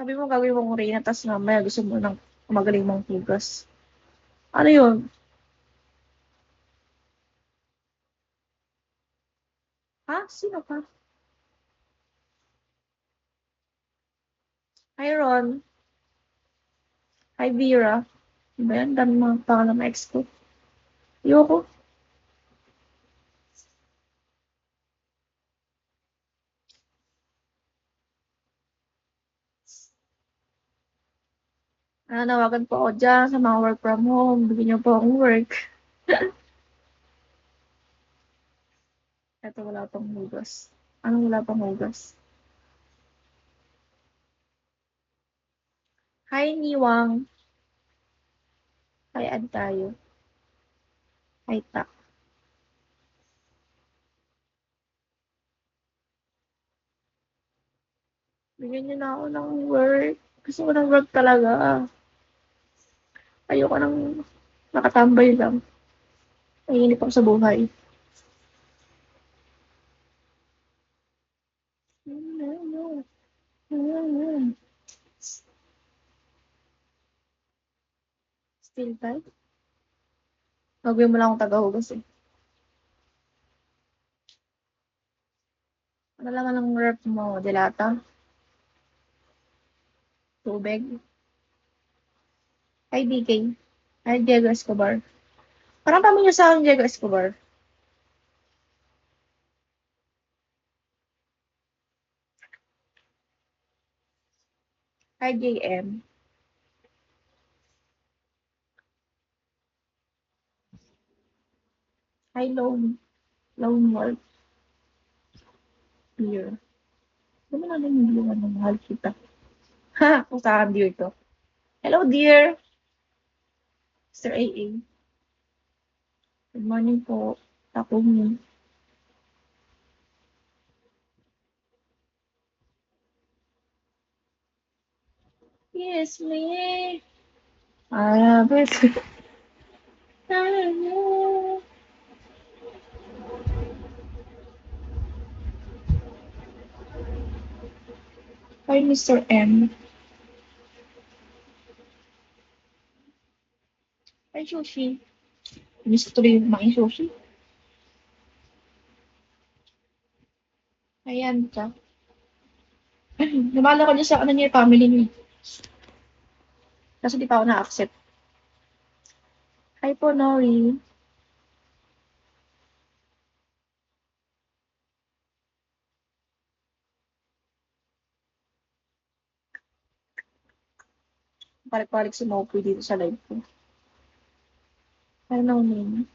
Sabi mo gagawin mong Reyna, tapos mamaya gusto mo ng magaling mong hugas. Ano yun? Ha? Sino ka? Hi, Ron. Hi, Vera. Ano ba yan? Dami mga pangalan ng ex ko. Ayoko. Nawagan po ako dyan sa mga work from home. Bigyan niyo po akong work. Ito, wala pang hugas. Anong wala pang hugas? Hi, Niwang. Hi, Ad tayo. Hi, Tak. Bigyan niyo na ako ng work. Gusto ko ng work talaga. Ayoko nang nakatambay lang. Naiinip ako sa buhay. Still time? Gagawin mo lang akong tagahugas eh. Ano naman ang rep mo? Delata? Tubig? Hi, DK. Hi, Diego Escobar. Parang pamilya sa akin, Diego Escobar. Hi, JM. Hi, Lone Wolf. Beer. Ano na namin yung ano, mahal kita. Ha! Kung saan dear to. Hello, dear. Mr. AA. Good morning po. Takumi. Yes, me. Ah, bet. Hi, Mr. M. Hi, Sushi. Miss ko tuloy yung kumain sushi. Ayan ka. Namala ko dyan sa ano niya, family niya. Kasi di pa ako na-accept. Hi po, Nori. Palik-palik si Mopoy dito sa live ko. Hi, no name.